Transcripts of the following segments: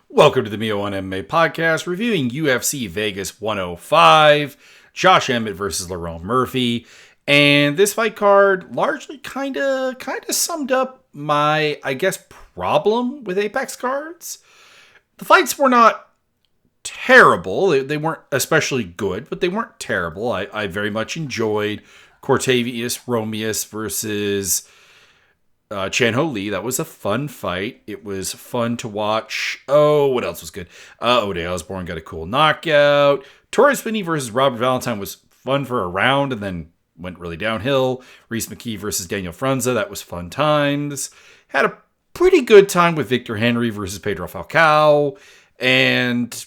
Welcome to the Mio on MMA podcast, reviewing UFC Vegas 105, Josh Emmett versus Lerone Murphy. And this fight card largely kind of summed up my, problem with Apex cards. The fights were not terrible. They weren't especially good, but they weren't terrible. I very much enjoyed Cortavius Romeus versus Chan Ho Lee. That was a fun fight. It was fun to watch. Oh, what else was good? O'Day Osborne got a cool knockout. Torres Finney versus Robert Valentine was fun for a round and then went really downhill. Reese McKee versus Daniel Frunza. That was fun times. Had a pretty good time with Victor Henry versus Pedro Falcao. And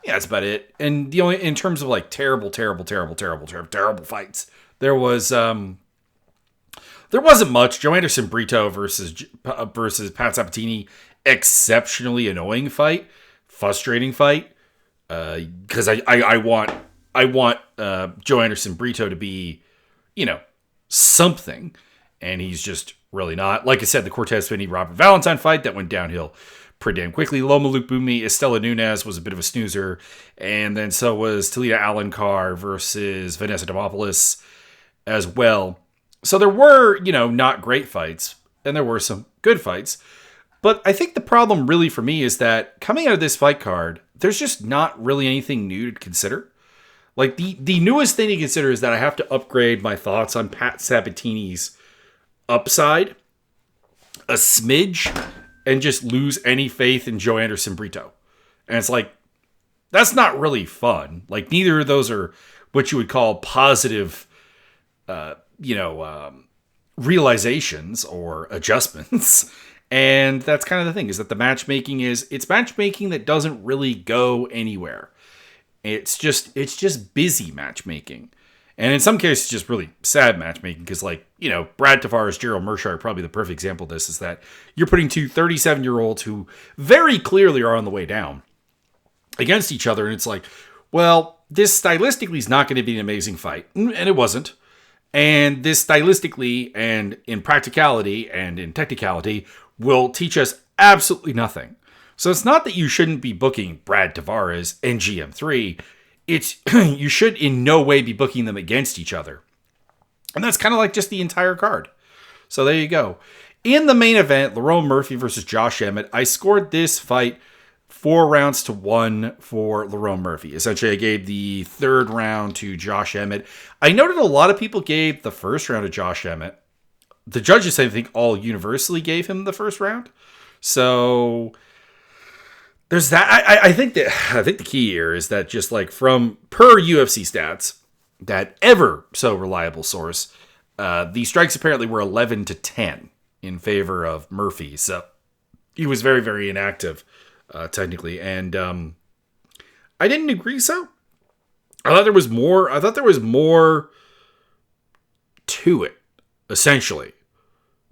yeah, that's about it. And the only, in terms of like terrible fights, there wasn't much. Joe Anderson Brito versus Pat Sabatini, exceptionally annoying fight, frustrating fight. Because I want Joe Anderson Brito to be, something, and he's just really not. Like I said, the Cortez Finney Robert Valentine fight that went downhill pretty damn quickly. Loma Lukbumi Estela Nunez was a bit of a snoozer, and then so was Talita Alencar versus Vanessa Demopoulos as well. So there were, not great fights, and there were some good fights. But I think the problem really for me is that coming out of this fight card, there's just not really anything new to consider. Like, the newest thing to consider is that I have to upgrade my thoughts on Pat Sabatini's upside a smidge and just lose any faith in Joe Anderson Brito. And it's like, that's not really fun. Like, neither of those are what you would call positive realizations or adjustments. And that's kind of the thing, is that it's matchmaking that doesn't really go anywhere. It's just busy matchmaking. And in some cases, just really sad matchmaking, because Brad Tavares, Gerald Mershaw are probably the perfect example of this, is that you're putting two 37-year-olds who very clearly are on the way down against each other. And it's like, well, this stylistically is not going to be an amazing fight. And it wasn't. And this stylistically and in practicality and in technicality will teach us absolutely nothing. So it's not that you shouldn't be booking Brad Tavares and GM3. It's you should in no way be booking them against each other. And that's kind of like just the entire card. So there you go. In the main event, Lerone Murphy versus Josh Emmett, I scored this fight 4-1 for Lerone Murphy. Essentially, I gave the third round to Josh Emmett. I noted a lot of people gave the first round to Josh Emmett. The judges, I think, all universally gave him the first round. So there's that. I think the key here is that just like from per UFC stats, that ever so reliable source, the strikes apparently were 11-10 in favor of Murphy. So he was very, very inactive. Technically, and I didn't agree. So I thought there was more to it. Essentially,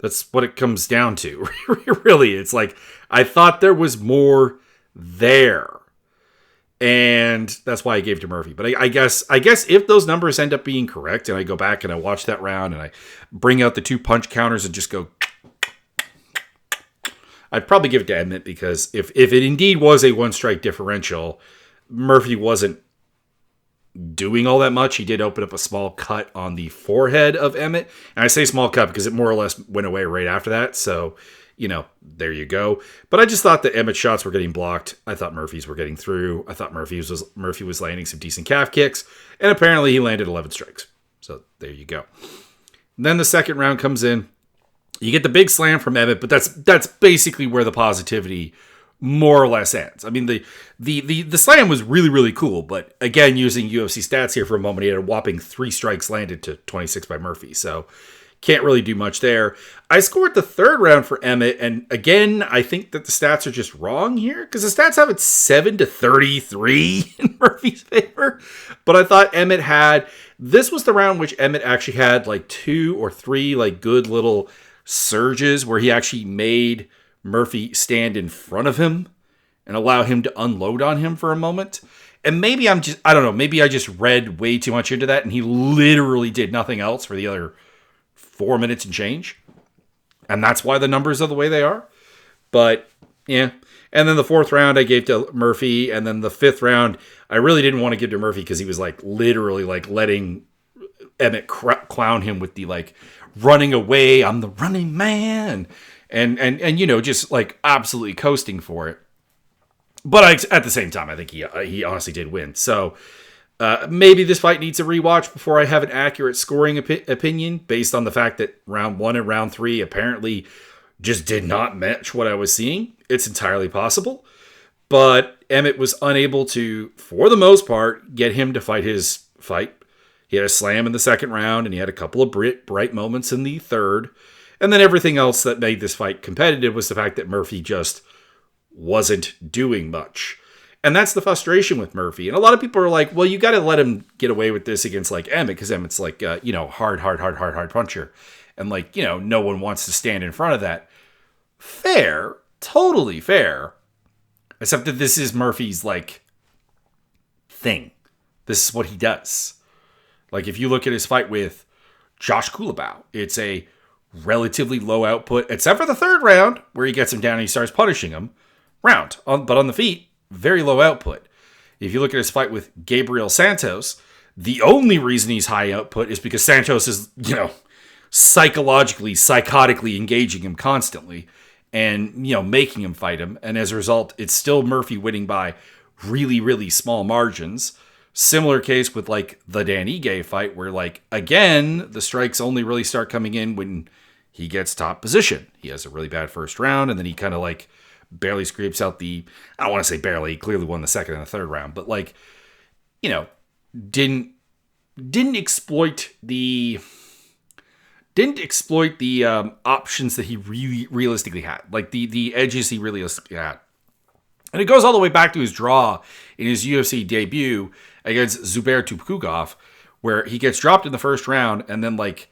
that's what it comes down to. Really, it's like I thought there was more there, and that's why I gave it to Murphy. But I guess if those numbers end up being correct, and I go back and I watch that round and I bring out the 2 punch counters and just go, I'd probably give it to Emmett, because if it indeed was a 1-strike differential, Murphy wasn't doing all that much. He did open up a small cut on the forehead of Emmett. And I say small cut because it more or less went away right after that. So, there you go. But I just thought that Emmett's shots were getting blocked. I thought Murphy's were getting through. I thought Murphy was landing some decent calf kicks. And apparently he landed 11 strikes. So there you go. And then the second round comes in. You get the big slam from Emmett, but that's basically where the positivity more or less ends. I mean, the slam was really, really cool, but again, using UFC stats here for a moment, he had a whopping 3 strikes landed to 26 by Murphy, so can't really do much there. I scored the third round for Emmett, and again, I think that the stats are just wrong here, because the stats have it 7-33 in Murphy's favor, but I thought this was the round which Emmett actually had like 2 or 3 like good little surges where he actually made Murphy stand in front of him and allow him to unload on him for a moment. And maybe I don't know, maybe I just read way too much into that and he literally did nothing else for the other 4 minutes and change. And that's why the numbers are the way they are. But yeah, And then the fourth round I gave to Murphy. And then the fifth round, I really didn't want to give to Murphy because he was like literally like letting Emmett clown him with the like running away. I'm the running man. And you know, just like absolutely coasting for it. But at the same time, I think he honestly did win. So maybe this fight needs a rewatch before I have an accurate scoring opinion based on the fact that round 1 and round 3 apparently just did not match what I was seeing. It's entirely possible. But Emmett was unable to, for the most part, get him to fight his fight. He had a slam in the second round, and he had a couple of bright moments in the third. And then everything else that made this fight competitive was the fact that Murphy just wasn't doing much. And that's the frustration with Murphy. And a lot of people are like, well, you got to let him get away with this against like Emmett, because Emmett's like, hard puncher. And like, no one wants to stand in front of that. Fair. Totally fair. Except that this is Murphy's like thing. This is what he does. Like if you look at his fight with Josh Kulabau, it's a relatively low output, except for the third round where he gets him down and he starts punishing him. But on the feet, very low output. If you look at his fight with Gabriel Santos, the only reason he's high output is because Santos is, psychotically engaging him constantly and, making him fight him. And as a result, it's still Murphy winning by really, really small margins. Similar case with like the Dan Ige fight where like, again, the strikes only really start coming in when he gets top position. He has a really bad first round and then he kind of like barely scrapes out I don't want to say barely, he clearly won the second and the third round, but like, didn't exploit the options that he really realistically had, like the edges he realistically had. And it goes all the way back to his draw in his UFC debut against Zubair Tukhugov, where he gets dropped in the first round and then like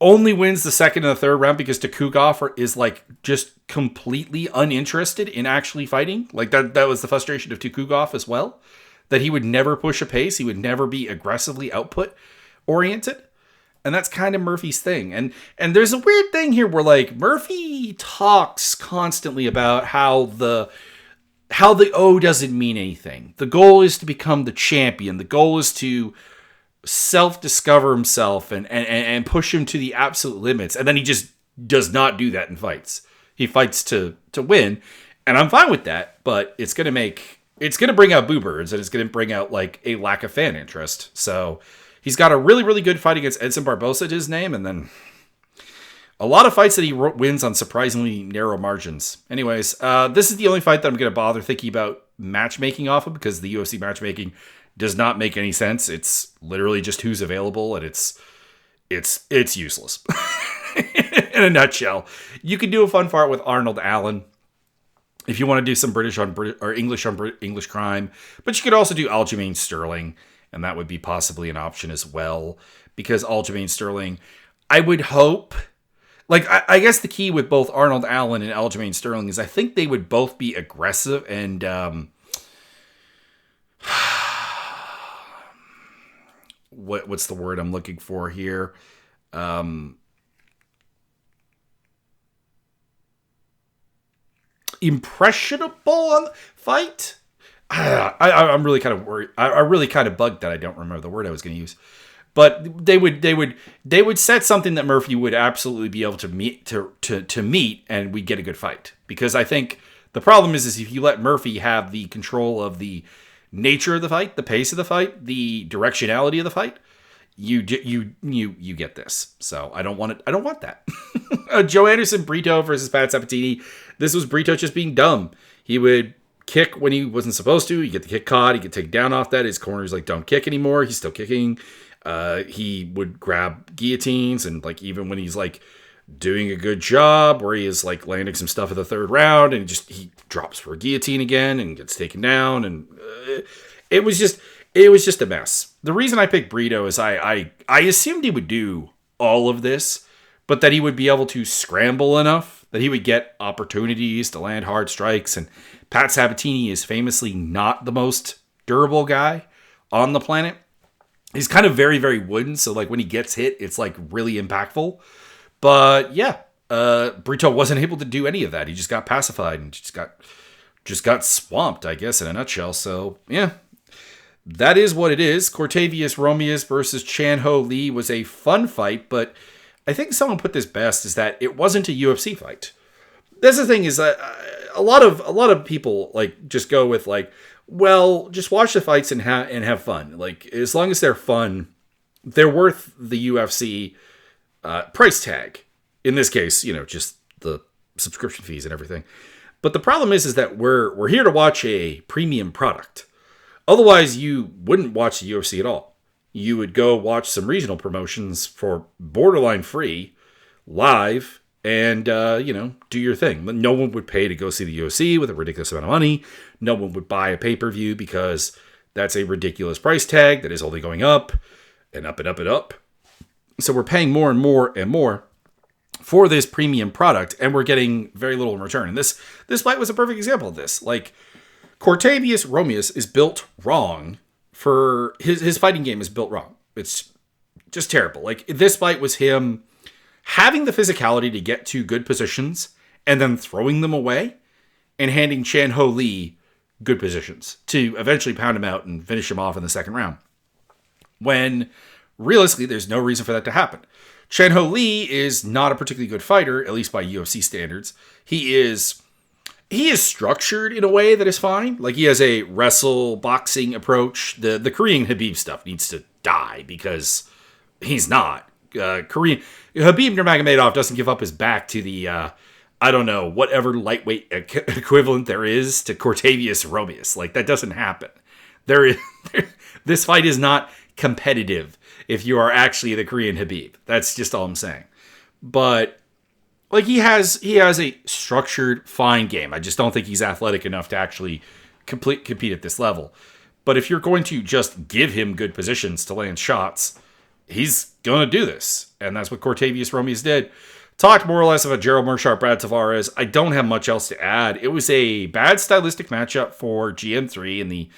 only wins the second and the third round because Tukhugov is like just completely uninterested in actually fighting. Like that was the frustration of Tukhugov as well, that he would never push a pace. He would never be aggressively output oriented. And that's kind of Murphy's thing. And there's a weird thing here where like Murphy talks constantly about how the O doesn't mean anything. The goal is to become the champion. The goal is to self-discover himself and push him to the absolute limits. And then he just does not do that in fights. He fights to win. And I'm fine with that, but it's going to bring out boo birds and it's going to bring out like a lack of fan interest. So he's got a really, really good fight against Edson Barbosa to his name, and then a lot of fights that he wins on surprisingly narrow margins. Anyways, this is the only fight that I'm going to bother thinking about matchmaking off of, because the UFC matchmaking does not make any sense. It's literally just who's available, and it's useless. In a nutshell, you could do a fun fight with Arnold Allen if you want to do some British or English on English crime, but you could also do Aljamain Sterling. And that would be possibly an option as well, because Aljamain Sterling, I would hope, like, I guess the key with both Arnold Allen and Aljamain Sterling is I think they would both be aggressive and what's the word I'm looking for here? Impressionable on the fight. I'm really kind of worried. I really kind of bugged that I don't remember the word I was going to use. But they would set something that Murphy would absolutely be able to meet, and we'd get a good fight. Because I think the problem is if you let Murphy have the control of the nature of the fight, the pace of the fight, the directionality of the fight, you get this. So I don't want it. I don't want that. Joe Anderson Brito versus Pat Sabatini. This was Brito just being dumb. He would kick when he wasn't supposed to. You get the kick caught. He get taken down off that. His corner's like, don't kick anymore. He's still kicking. He would grab guillotines, and like even when he's like doing a good job, where he is like landing some stuff in the third round, and he drops for a guillotine again and gets taken down, and it was just a mess. The reason I picked Brito is I assumed he would do all of this, but that he would be able to scramble enough that he would get opportunities to land hard strikes. And Pat Sabatini is famously not the most durable guy on the planet. He's kind of very, very wooden. So like when he gets hit, it's like really impactful. But yeah, Brito wasn't able to do any of that. He just got pacified and just got swamped, I guess, in a nutshell. So, yeah, that is what it is. Cortavius Romeus versus Chan Ho Lee was a fun fight, but I think someone put this best, is that it wasn't a UFC fight. That's the thing, is that a lot of people like just go with like, well, just watch the fights and have fun. Like, as long as they're fun, they're worth the UFC price tag. In this case, just the subscription fees and everything. But the problem is that we're here to watch a premium product. Otherwise, you wouldn't watch the UFC at all. You would go watch some regional promotions for borderline free, live, and, do your thing. No one would pay to go see the UFC with a ridiculous amount of money. No one would buy a pay-per-view because that's a ridiculous price tag that is only going up and up and up and up. So we're paying more and more and more for this premium product, and we're getting very little in return. And this fight was a perfect example of this. Like, Cortavius Romeus is built wrong for his fighting game is built wrong. It's just terrible. Like, this fight was him having the physicality to get to good positions and then throwing them away and handing Chan Ho Lee good positions to eventually pound him out and finish him off in the second round. When realistically, there's no reason for that to happen. Chan Ho Lee is not a particularly good fighter, at least by UFC standards. He is structured in a way that is fine. Like, he has a wrestle boxing approach. The Korean Khabib stuff needs to die because he's not. Khabib Nurmagomedov doesn't give up his back to the, whatever lightweight equivalent there is to Cortavius Romeus. Like, that doesn't happen. This fight is not competitive if you are actually the Korean Khabib. That's just all I'm saying. But, like, he has a structured, fine game. I just don't think he's athletic enough to actually compete at this level. But if you're going to just give him good positions to land shots, he's going to do this. And that's what Cortavius Romeus did. Talked more or less about Gerald Meerschaert, Brad Tavares. I don't have much else to add. It was a bad stylistic matchup for GM3, and the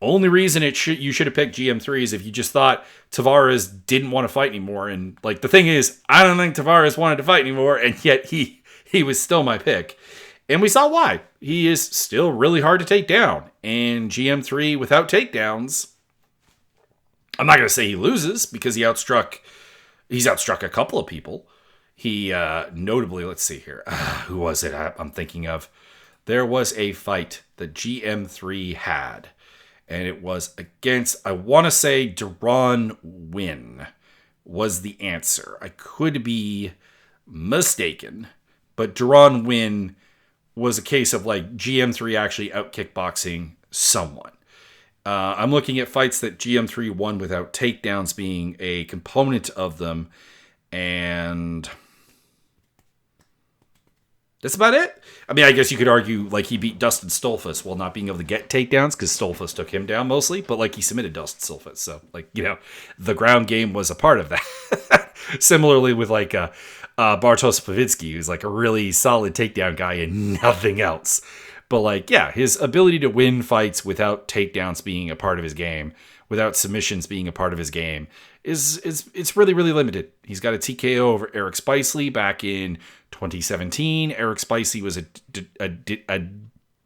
only reason you should have picked GM3 is if you just thought Tavares didn't want to fight anymore. And, like, the thing is, I don't think Tavares wanted to fight anymore, and yet he was still my pick. And we saw why. He is still really hard to take down. And GM3 without takedowns, I'm not going to say he loses, because he's outstruck a couple of people. He notably, let's see here. Who was it I'm thinking of? There was a fight that GM3 had. And it was against, I want to say, Lerone Murphy was the answer. I could be mistaken, but Lerone Murphy was a case of, like, GM3 actually out kickboxing someone. I'm looking at fights that GM3 won without takedowns being a component of them, and that's about it. I mean, I guess you could argue, like, he beat Dustin Stolfus while not being able to get takedowns, because Stolfus took him down mostly, but, like, he submitted Dustin Stolfus. So, like, the ground game was a part of that. Similarly with, like, Bartosz Pawlicki, who's, like, a really solid takedown guy and nothing else. But, like, yeah, his ability to win fights without takedowns being a part of his game, without submissions being a part of his game, it's really, really limited. He's got a TKO over Eric Spicely back in 2017. Eric Spicely was a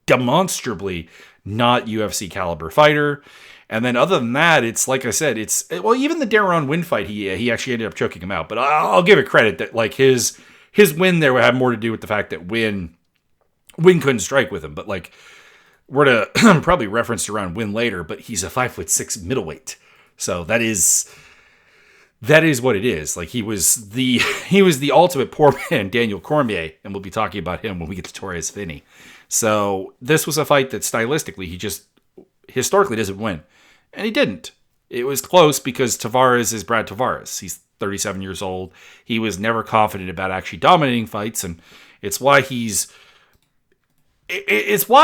demonstrably not UFC caliber fighter. And then other than that, it's like I said, even the Lerone Murphy fight, he actually ended up choking him out. But I'll give it credit that, like, his win there had more to do with the fact that Win couldn't strike with him. But, like, we're to probably reference around Win later, but he's a 5'6" middleweight. So that is what it is. Like, he was the ultimate poor man, Daniel Cormier, and we'll be talking about him when we get to Torres Finney. So this was a fight that stylistically he just historically doesn't win, and he didn't. It was close because Tavares is Brad Tavares. He's 37 years old. He was never confident about actually dominating fights, and it's why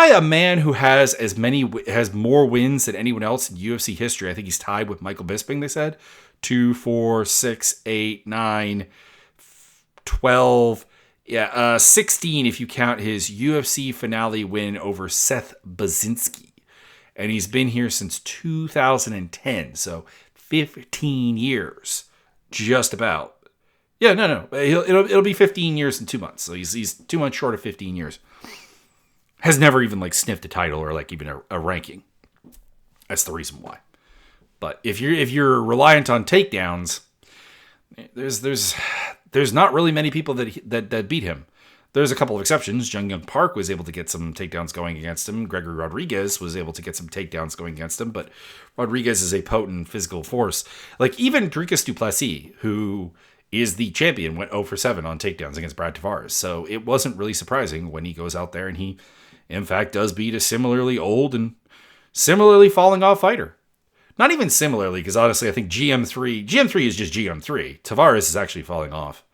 a man who has more wins than anyone else in UFC history. I think he's tied with Michael Bisping, they said. 2, 4, 6, 8, 9, 12, 16 if you count his UFC finale win over Seth Baczynski. And he's been here since 2010, so 15 years, just about. Yeah, no. It'll be 15 years in 2 months. So he's 2 months short of 15 years. Has never even like sniffed a title or like even a ranking. That's the reason why. But if you're reliant on takedowns, there's not really many people that beat him. There's a couple of exceptions. Jung Young Park was able to get some takedowns going against him. Gregory Rodriguez was able to get some takedowns going against him. But Rodriguez is a potent physical force. Like even Dricus du Plessis, who is the champion, went 0 for 7 on takedowns against Brad Tavares. So it wasn't really surprising when he goes out there and he, in fact, does beat a similarly old and similarly falling off fighter. Not even similarly, because honestly, I think GM3 is just GM3. Tavares is actually falling off.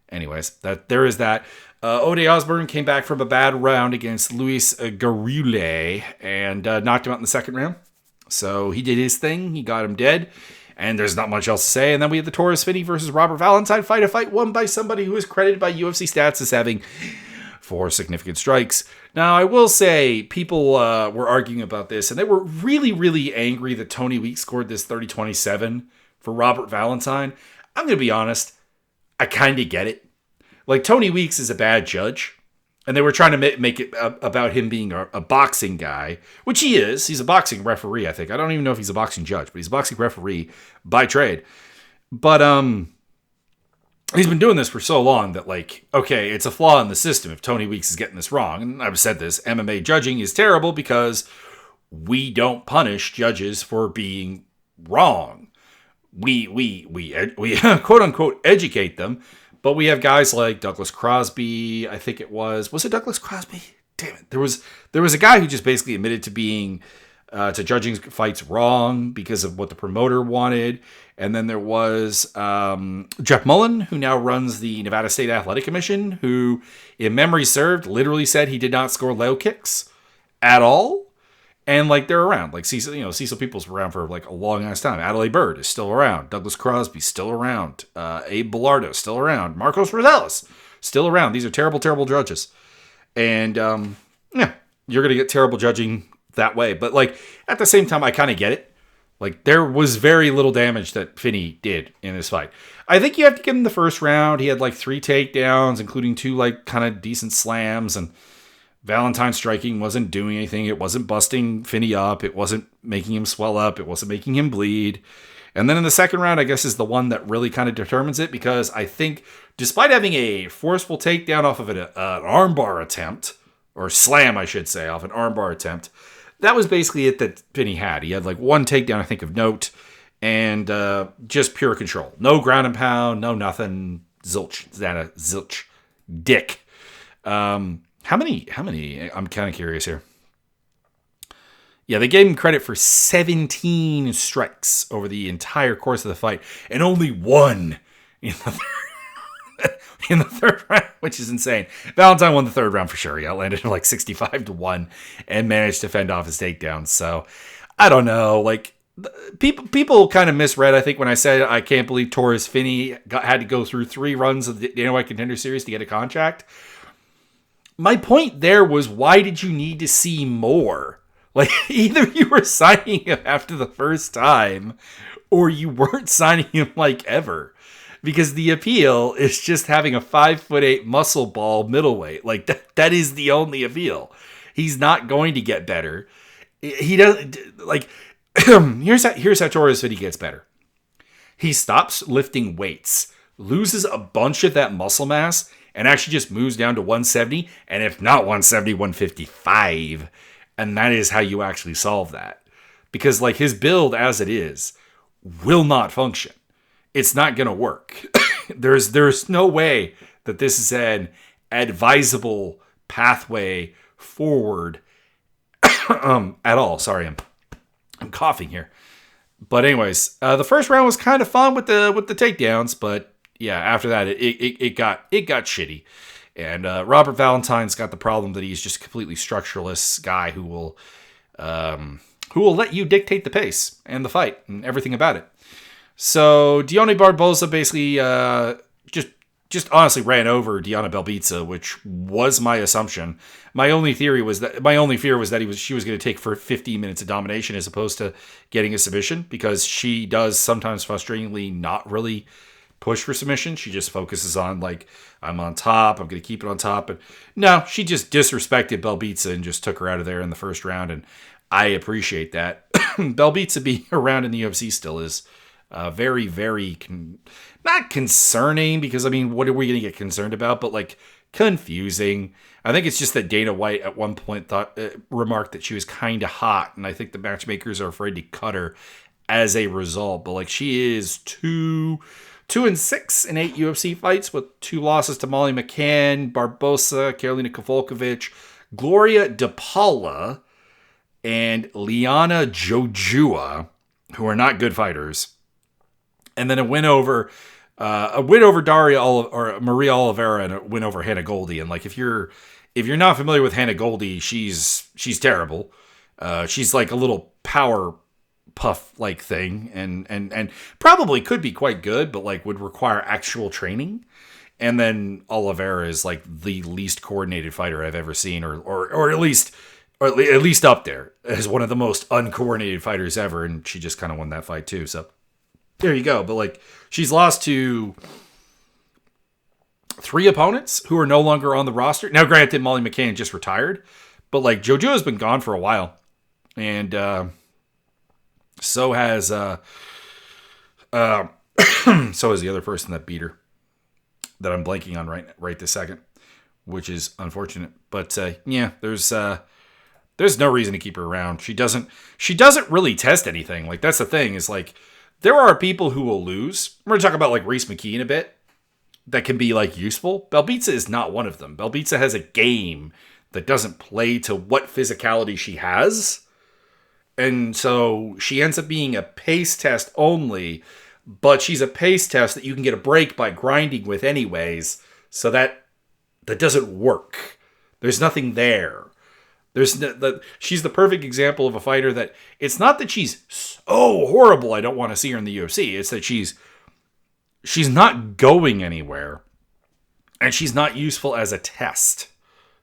Anyways, there is that. Ode Osborne came back from a bad round against Luis Garule and knocked him out in the second round. So he did his thing. He got him dead. And there's not much else to say. And then we had the Torres Finney versus Robert Valentine fight, a fight won by somebody who is credited by UFC stats as having 4 significant strikes. Now, I will say people were arguing about this, and they were really, really angry that Tony Weeks scored this 30-27 for Robert Valentine. I'm going to be honest. I kind of get it. Like, Tony Weeks is a bad judge, and they were trying to make it about him being a boxing guy, which he is. He's a boxing referee, I think. I don't even know if he's a boxing judge, but he's a boxing referee by trade. But he's been doing this for so long that, like, okay, it's a flaw in the system if Tony Weeks is getting this wrong. And I've said this, MMA judging is terrible because we don't punish judges for being wrong. We quote unquote educate them. But we have guys like Douglas Crosby, I think it was it Douglas Crosby? Damn it. There was a guy who just basically admitted to being, to judging fights wrong because of what the promoter wanted. And then there was Jeff Mullen, who now runs the Nevada State Athletic Commission, who, in memory served, literally said he did not score low kicks at all. And, like, they're around. Like, Cecil Peoples around for, like, a long-ass time. Adelaide Bird is still around. Douglas Crosby still around. Abe Bellardo still around. Marcos Rosales still around. These are terrible, terrible judges. And, yeah, you're going to get terrible judging that way. But, like, at the same time, I kind of get it. Like, there was very little damage that Finney did in this fight. I think you have to give him the first round. He had, like, 3 takedowns, including 2, like, kind of decent slams, and Valentine striking wasn't doing anything. It wasn't busting Finney up. It wasn't making him swell up. It wasn't making him bleed. And then in the second round, I guess, is the one that really kind of determines it, because I think despite having a forceful takedown off of an armbar attempt, or slam, I should say, off an armbar attempt, that was basically it that Finney had. He had like 1 takedown, I think, of note, and just pure control. No ground and pound, no nothing. Zilch. Dick. How many? I'm kind of curious here. Yeah, they gave him credit for 17 strikes over the entire course of the fight, and only 1 in the third round, which is insane. Valentine won the third round for sure. He outlanded him like 65-1 and managed to fend off his takedowns. So I don't know. Like, people kind of misread, I think, when I said I can't believe Torres Finney had to go through 3 runs of the Dana White Contender Series to get a contract. My point there was, why did you need to see more? Like, either you were signing him after the first time, or you weren't signing him like ever. Because the appeal is just having a 5'8" muscle ball middleweight. Like, that is the only appeal. He's not going to get better. He doesn't, like, here's how Torres Finney gets better. He stops lifting weights, loses a bunch of that muscle mass, and actually just moves down to 170, and if not 170, 155. And that is how you actually solve that. Because, like, his build as it is will not function. It's not going to work. There's no way that this is an advisable pathway forward at all. Sorry, I'm coughing here. But anyways, the first round was kind of fun with the takedowns, but yeah, after that it got shitty. And Robert Valentine's got the problem that he's just a completely structureless guy who will let you dictate the pace and the fight and everything about it. So Dione Barboza basically just honestly ran over Diana Belbitsa, which was my assumption. My only fear was that she was going to take for 15 minutes of domination as opposed to getting a submission, because she does sometimes frustratingly not really push for submission. She just focuses on, like, I'm on top. I'm going to keep it on top. But no, she just disrespected Belbitsa and just took her out of there in the first round. And I appreciate that. Belbitsa being around in the UFC still is very, very, not concerning, because, I mean, what are we going to get concerned about? But, like, confusing. I think it's just that Dana White at one point remarked that she was kind of hot, and I think the matchmakers are afraid to cut her as a result. But, like, she is 2-6 in 8 UFC fights, with 2 losses to Molly McCann, Barbosa, Karolina Kowalkiewicz, Gloria DePaula, and Liana Jojua, who are not good fighters. And then a win over Maria Oliveira, and a win over Hannah Goldie. And, like, if you're not familiar with Hannah Goldie, she's terrible. She's like a little power puff like thing, and probably could be quite good, but, like, would require actual training. And then Oliveira is, like, the least coordinated fighter I've ever seen, or at least up there as one of the most uncoordinated fighters ever. And she just kind of won that fight too. So there you go. But, like, she's lost to 3 opponents who are no longer on the roster. Now, granted, Molly McCann just retired, but, like, Jojo has been gone for a while. And so has so is the other person that beat her, that I'm blanking on right this second, which is unfortunate. But yeah, there's no reason to keep her around. She doesn't really test anything. Like, that's the thing, is, like, there are people who will lose. We're going to talk about, like, Reese McKee in a bit, that can be, like, useful. Belbitsa is not one of them. Belbitsa has a game that doesn't play to what physicality she has. And so she ends up being a pace test only, but she's a pace test that you can get a break by grinding with anyways. So that doesn't work. There's nothing there. She's the perfect example of a fighter that, it's not that she's so horrible I don't want to see her in the UFC. It's that she's not going anywhere, and she's not useful as a test.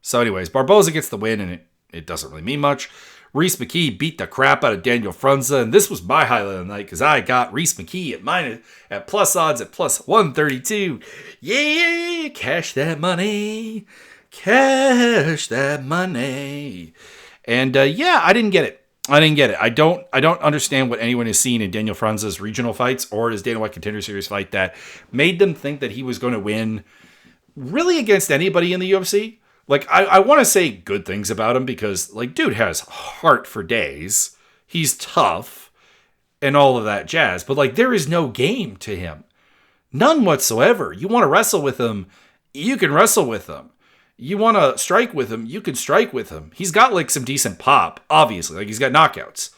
So anyways, Barbosa gets the win, and it doesn't really mean much. Reese McKee beat the crap out of Daniel Frunze, and this was my highlight of the night, because I got Reese McKee at plus odds at plus 132. Yeah, cash that money. Cash that money. And yeah, I didn't get it. I don't understand what anyone has seen in Daniel Frunze's regional fights or his Dana White Contender Series fight that made them think that he was going to win really against anybody in the UFC. Like, I want to say good things about him, because, like, dude has heart for days. He's tough and all of that jazz. But, like, there is no game to him. None whatsoever. You want to wrestle with him, you can wrestle with him. You want to strike with him, you can strike with him. He's got, like, some decent pop, obviously. Like, he's got knockouts.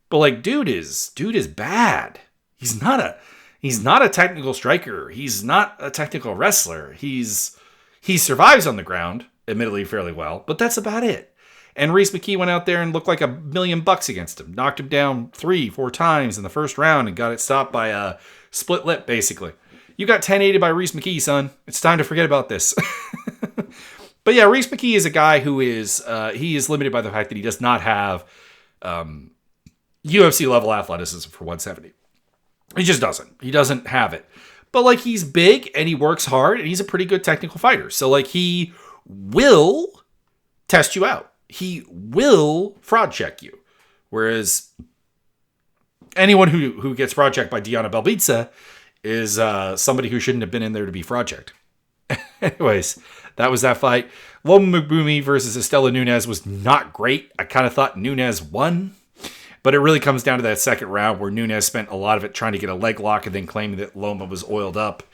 But, like, dude is bad. He's not a technical striker. He's not a technical wrestler. He survives on the ground, admittedly fairly well, but that's about it. And Reese McKee went out there and looked like $1 million against him. Knocked him down 3-4 times in the first round and got it stopped by a split lip, basically. You got 10-8 by Reese McKee, son. It's time to forget about this. But yeah, Reese McKee is a guy who is he is limited by the fact that he does not have UFC level athleticism for 170. He just doesn't. He doesn't have it. But, like, he's big and he works hard and he's a pretty good technical fighter. So, like, he will test you out. He will fraud check you. Whereas anyone who gets fraud checked by Diana Belbitsa is somebody who shouldn't have been in there to be fraud checked. Anyways, that was that fight. Loma Mabumi versus Estela Nunes was not great. I kind of thought Nunes won. But it really comes down to that second round where Nunes spent a lot of it trying to get a leg lock and then claiming that Loma was oiled up.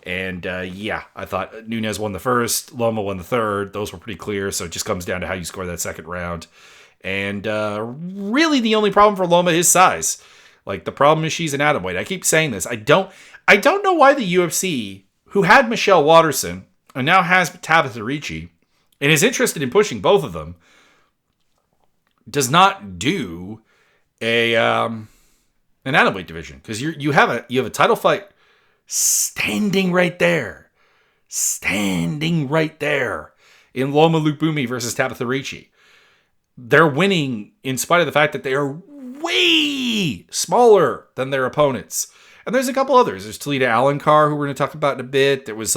And yeah, I thought Nunes won the first, Loma won the third. Those were pretty clear. So it just comes down to how you score that second round. And really the only problem for Loma is size. Like, the problem is she's an atomweight. I keep saying this. I don't know why the UFC, who had Michelle Watterson and now has Tabitha Ricci and is interested in pushing both of them, does not do an atomweight division, because you have a title fight standing right there in Loma Lupumi versus Tabitha Ricci. They're winning in spite of the fact that they are way smaller than their opponents. And there's a couple others. There's Talita Alencar, who we're going to talk about in a bit. There was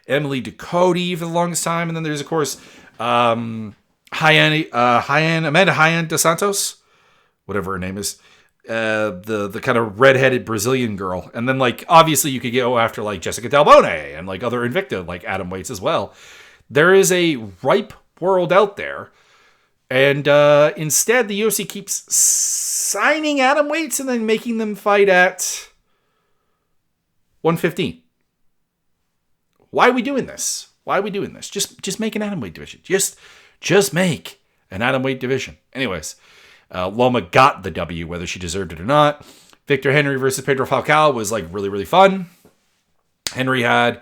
Emily Ducote for the longest time. And then there's, of course, Amanda Hyan dos Santos, whatever her name is. The kind of redheaded Brazilian girl. And then, like, obviously you could go after, like, Jessica Delbone and, like, other Invicta, like atom weights as well. There is a ripe world out there. And instead, the UFC keeps signing atom weights and then making them fight at 115. Why are we doing this? Just make an atom weight division. Just make an atom weight division. Anyways, Loma got the W, whether she deserved it or not. Victor Henry versus Pedro Falcao was like really, really fun. Henry had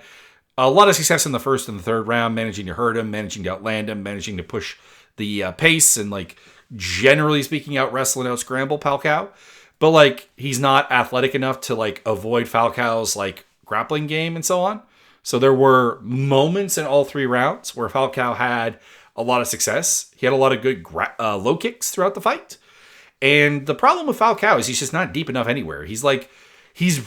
a lot of success in the first and the third round, managing to hurt him, managing to outland him, managing to push the pace and, like, generally speaking, out wrestle and out scramble Falcao. But, like, he's not athletic enough to, like, avoid Falcao's, like, grappling game and so on. So there were moments in all three rounds where Falcao had a lot of success. He had a lot of good low kicks throughout the fight. And the problem with Falcao is he's just not deep enough anywhere. He's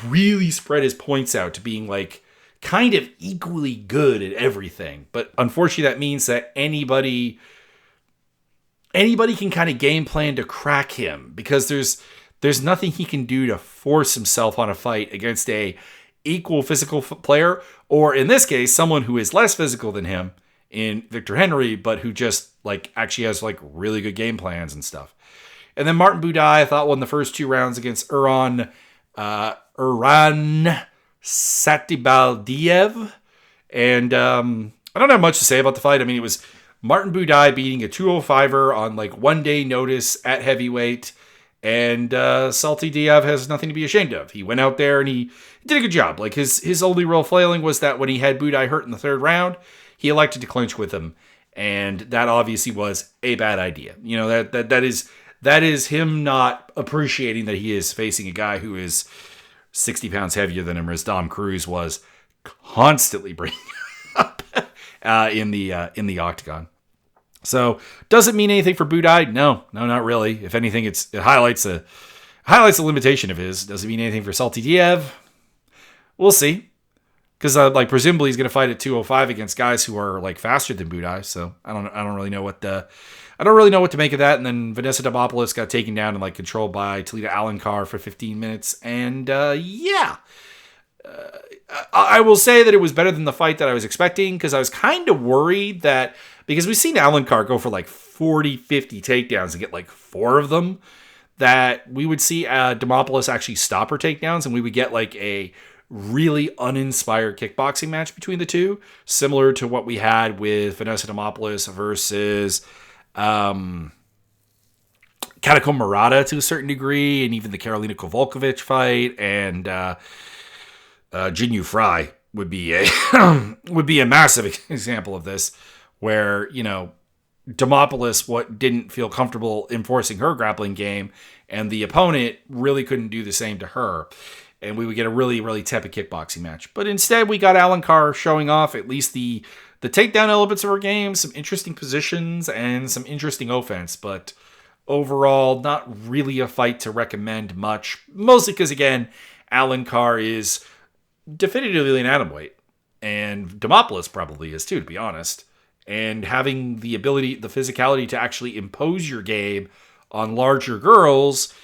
really spread his points out to being, like, kind of equally good at everything. But unfortunately, that means that anybody can kind of game plan to crack him, because there's nothing he can do to force himself on a fight against a equal physical player, or in this case, someone who is less physical than him in Victor Henry, but who just, like, actually has, like, really good game plans and stuff. And then Martin Buday, I thought, won the first two rounds against Uran Satibaldiev. And I don't have much to say about the fight. I mean, it was Martin Buday beating a 205er on, like, 1 day notice at heavyweight. And Salty Diaz has nothing to be ashamed of. He went out there and he did a good job. Like, his only real flailing was that when he had Buday hurt in the third round, he elected to clinch with him. And that obviously was a bad idea. You know, that is him not appreciating that he is facing a guy who is 60 pounds heavier than him, as Dom Cruz was constantly bringing up in the octagon. So, does it mean anything for Buday? No, not really. If anything, it highlights a limitation of his. Does it mean anything for Salty Diaz? We'll see. Because presumably he's going to fight at 205 against guys who are, like, faster than Buday. So I don't really know what to make of that. And then Vanessa Demopoulos got taken down and, like, controlled by Talita Alencar for 15 minutes. And I will say that it was better than the fight that I was expecting, because I was kind of worried that, because we've seen Alencar go for like 40, 50 takedowns and get like 4 of them, that we would see Demopoulos actually stop her takedowns and we would get like a really uninspired kickboxing match between the two, similar to what we had with Vanessa Demopoulos versus Katako Murata to a certain degree, and even the Karolina Kowalkiewicz fight, and Jinyu Fry would be a massive example of this, where, you know, Demopoulos didn't feel comfortable enforcing her grappling game, and the opponent really couldn't do the same to her, and we would get a really, really tepid kickboxing match. But instead, we got Alencar showing off at least the takedown elements of her game, some interesting positions, and some interesting offense, but overall, not really a fight to recommend much, mostly because, again, Alencar is definitively an atomweight, and Demopoulos probably is too, to be honest. And having the ability, the physicality to actually impose your game on larger girls,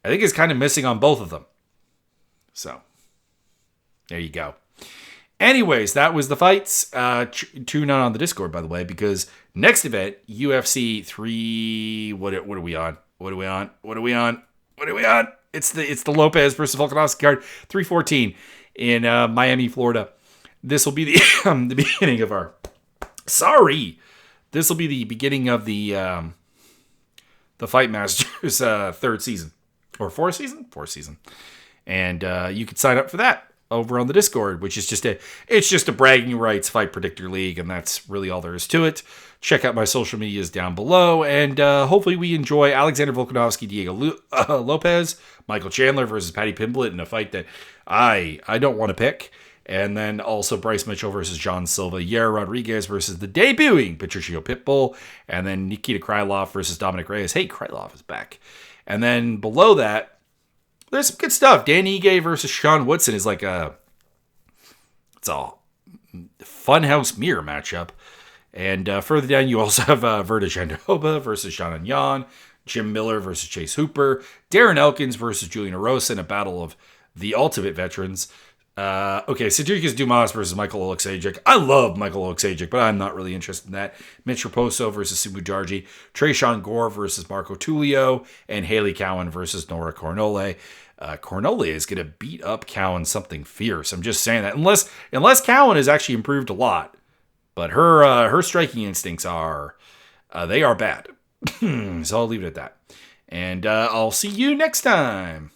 I think is kind of missing on both of them. So, there you go. Anyways, that was the fights. Tune in on the Discord, by the way, because next event, UFC 3. What are we on? It's the Lopez versus Volkanovski card, 314 in Miami, Florida. This will be the beginning of our. This will be the beginning of the Fight Masters third season or fourth season, and you can sign up for that over on the Discord, which is just a bragging rights fight predictor league, and that's really all there is to it. Check out my social medias down below, and hopefully we enjoy Alexander Volkanovski, Diego Lopez, Michael Chandler versus Paddy Pimblett in a fight that I don't want to pick. And then also Bryce Mitchell versus John Silva, Yair Rodriguez versus the debuting Patricio Pitbull, and then Nikita Krylov versus Dominic Reyes. Hey, Krylov is back. And then below that, there's some good stuff. Dan Ige versus Sean Woodson is it's a funhouse mirror matchup. And further down, you also have Verta Jandiroba versus Shannon Yan, Jim Miller versus Chase Hooper, Darren Elkins versus Julian Erosa in a battle of the Ultimate Veterans. Cedric Dumas versus Michael Oleksiejczuk. I love Michael Oleksiejczuk, but I'm not really interested in that. Mitch Raposo versus Sumu Darji, Trayshawn Gore versus Marco Tullio, and Haley Cowan versus Nora Cornole. Cornole is going to beat up Cowan something fierce. I'm just saying that. Unless Cowan has actually improved a lot. But her striking instincts they are bad. So I'll leave it at that. And I'll see you next time.